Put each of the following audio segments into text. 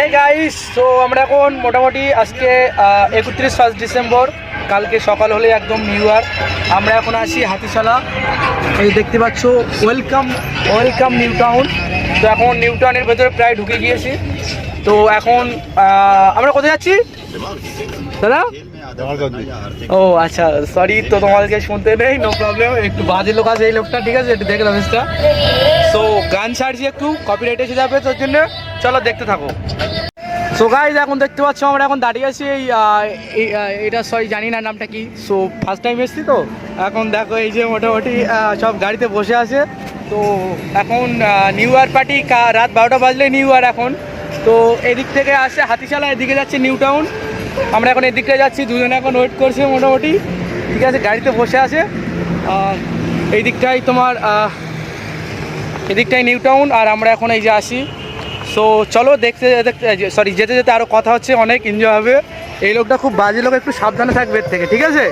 এই গাইস, তো আমরা এখন মোটামুটি আজকে 31 ডিসেম্বর, কালকে সকাল হলে একদম নিউ ইয়ার। আমরা এখন আসি হাতিশালা। এই দেখতে পাচ্ছ ওয়েলকাম নিউ টাউন। তো এখন নিউ টাউনের ভেতরে প্রায় ঢুকে গিয়েছি। তো এখন আমরা কোথায় যাচ্ছি দাদা? ও আচ্ছা, সরি, তো তোমাদেরকে শুনতে নেই, নো প্রবলেম। একটু বাজে লোক আছে এই লোকটা, ঠিক আছে, একটু দেখলাম মিসটা। সো গান ছাড়ছি, একটু কপিরাইট এসে যাবে, তোর জন্য চলো দেখতে থাকো। সো গাইজ, এখন দেখতে পাচ্ছ আমরা এখন দাঁড়িয়ে আছি এটা সরি জানি না নামটা কি। সো ফার্স্ট টাইম এসেছি, তো এখন দেখো এই যে মোটামুটি সব গাড়িতে বসে আছে। তো এখন নিউ ইয়ার পার্টি, রাত 12টা বাজলে নিউ ইয়ার এখন। তো এদিক থেকে আসছে হাতিশালা, এদিকে যাচ্ছে নিউ টাউন। আমরা এখন এদিকটা যাচ্ছি, দুজনে এখন ওয়েট করছে মোটামুটি, ঠিক আছে, গাড়িতে বসে আছে। এই দিকটাই তোমার এদিকটাই নিউ টাউন, আর আমরা এখন এই যে আসি। সো চলো দেখতে যেতে যেতে আরও কথা হচ্ছে, অনেক এনজয় হবে। এই লোকটা খুব বাজে লোক, একটু সাবধানে থাকবে এর থেকে, ঠিক আছে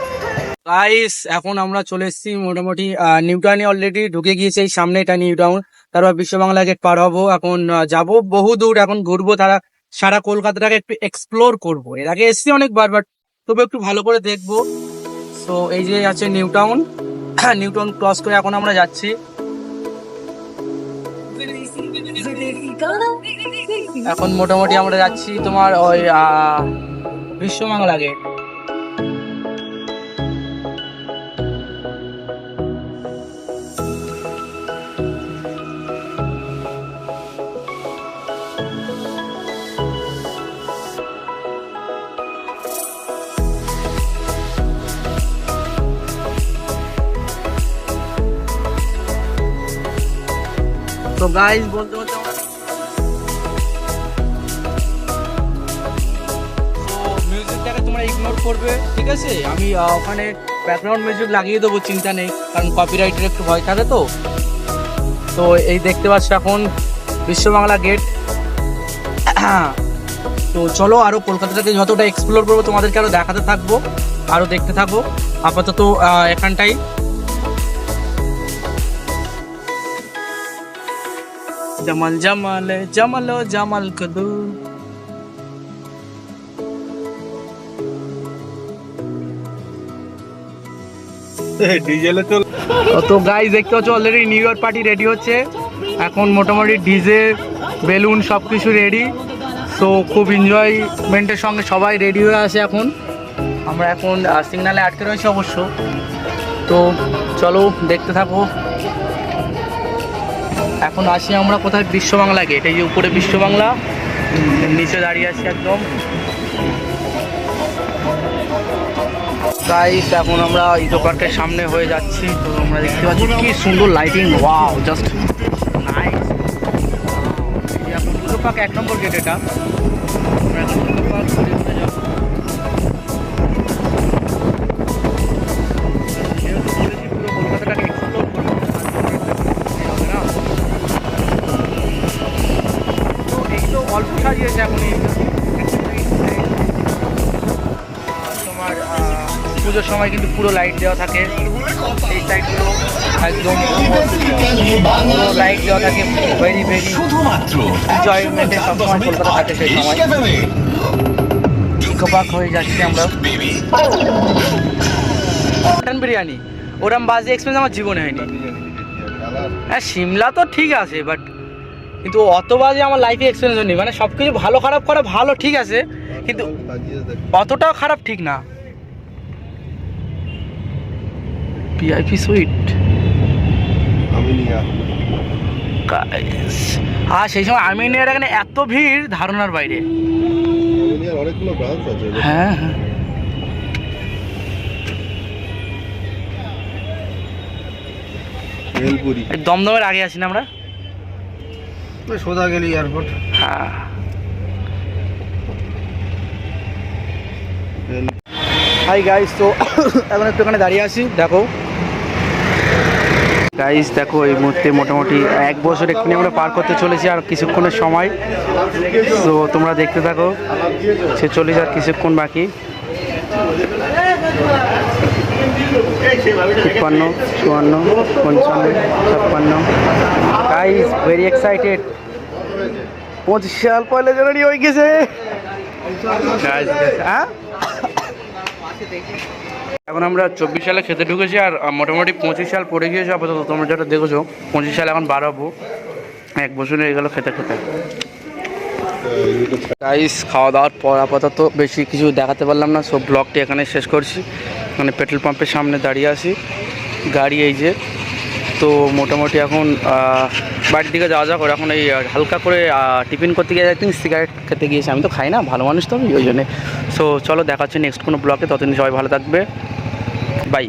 গাইস। এখন আমরা চলে এসেছি মোটামুটি নিউ টাউনে, অলরেডি ঢুকে গিয়েছে। এই সামনে এটা নিউ টাউন, তারপর বিশ্ব বাংলা গেট পার হবো। এখন যাব বহু দূর, এখন ঘুরবো, সারা কলকাতাটাকে একটু এক্সপ্লোর করবো। এর আগে এসেছি অনেকবার, বাট তবে একটু ভালো করে দেখবো। সো এই যে আছে new town, new town cross করে এখন আমরা যাচ্ছি। এখন মোটামুটি আমরা যাচ্ছি তোমার ওই বিশ্ব বাংলা গেট। তো গাইস, বলতে বলতে মিউজিকটাকে তোমরা ইগনোর করবে, ঠিক আছে। আমি ওখানে ব্যাকগ্রাউন্ড মিউজিক লাগিয়ে দেবো, চিন্তা নেই, কারণ কপিরাইটের একটু ভয় থাকে। তো এই দেখতে পাচ্ছ এখন বিশ্ব বাংলা গেট। তো চলো আরো কলকাতাটাকে যতটা এক্সপ্লোর করবো তোমাদেরকে আরো দেখাতে থাকবো, আরো দেখতে থাকবো। আপাতত এখানটাই জামাল জামাল জামাল জামাল কদু। তো গাইস, দেখতে পাচ্ছ already new year party ready হচ্ছে। এখন মোটামুটি ডিজে, বেলুন সবকিছু রেডি। সো খুব এনজয়মেন্টের সঙ্গে সবাই রেডি হয়ে আছে। এখন আমরা এখন সিগনালে আটকে রয়েছি অবশ্য। তো চলো দেখতে থাকো। এখন আসি আমরা কোথায়? বিশ্ব বাংলা গেট। এই যে উপরে বিশ্ব বাংলা, নিচে দাঁড়িয়ে আছি একদম। গাইস, এখন আমরা ইকো পার্কের সামনে হয়ে যাচ্ছি। তো আমরা দেখতে পাচ্ছি কি সুন্দর লাইটিং, ওয়াও, জাস্ট নাইস। এখন ইকো পার্ক 1 নম্বর গেট এটা। আমরা এখন ইকো পার্ক ঘুরে ঘুরে যাবো। যেহেতু বলেছি পুরো কলকাতাটাকে এক্সপ্লোর করবো, তো এই তো অল্প সাজিয়েছে এখন। তোমার পুজোর সময় কিন্তু পুরো লাইট দেওয়া থাকে, এই সাইডগুলো একদম পুরো লাইট দেওয়া থাকে, ভেরি এনজয়মেন্টের সবসময় কলকাতা থাকে সেই সময়। ইকো পার্ক হয়ে যাচ্ছি আমরা। মটন বিরিয়ানি ওরম বাজে এক্সপিরিয়েন্স আমার জীবনে হয়নি। হ্যাঁ, সিমলা তো ঠিক আছে, বাট কিন্তু অত বাজে আমার লাইফে এক্সপিরিয়েন্স হয়নি। মানে সব কিছু ভালো খারাপ করা ভালো, ঠিক আছে, কিন্তু অতটাও খারাপ ঠিক না। ভিআইপি সুইট, আর সেই সময় আর্মেনিয়ার এখানে এত ভিড় ধারণার বাইরে। হ্যাঁ হ্যাঁ, দমদমের আগে আসি না আমরা, সোজা গেলি এয়ারপোর্ট। হ্যাঁ, হাই গাইস, তো এখন একটু এখানে দাঁড়িয়ে আছি। দেখো গাইস, দেখো এই মুহূর্তে মোটামুটি 1 বছর এক্ষুনি আমরা পার করতে চলেছি, আর কিছুক্ষণের সময়। তো তোমরা দেখতে থাকো, 46 আর কিছুক্ষণ বাকি। 53, 54, 55, 56। Guys, very excited. 25 সাল 1 জানুয়ারি হয়ে গেছে। হ্যাঁ এখন আমরা 24 সালে খেতে ঢুকেছি আর মোটামুটি 25 সাল পড়ে গিয়েছে আপাতত। তোমরা যেটা দেখেছো 25 সাল এখন বাড়াবো, 1 বছর হয়ে গেলো খেতে খেতে। গাইস খাওয়া দাওয়ার পর আপাতত বেশি কিছু দেখাতে পারলাম না, সব ব্লগটি এখানে শেষ করছি। মানে পেট্রোল পাম্পের সামনে দাঁড়িয়ে আছি, গাড়ি এই যে। তো মোটামুটি এখন বাড়ির দিকে যাওয়া যাক। এখন এই হালকা করে টিফিন করতে গিয়ে একদিন সিগারেট খেতে গিয়েছি, আমি তো খাই না, ভালো মানুষ তো আমি, ওই জন্যে। সো চলো দেখা হচ্ছে নেক্সট কোনো ব্লগে, ততদিন সবাই ভালো থাকবে, বাই।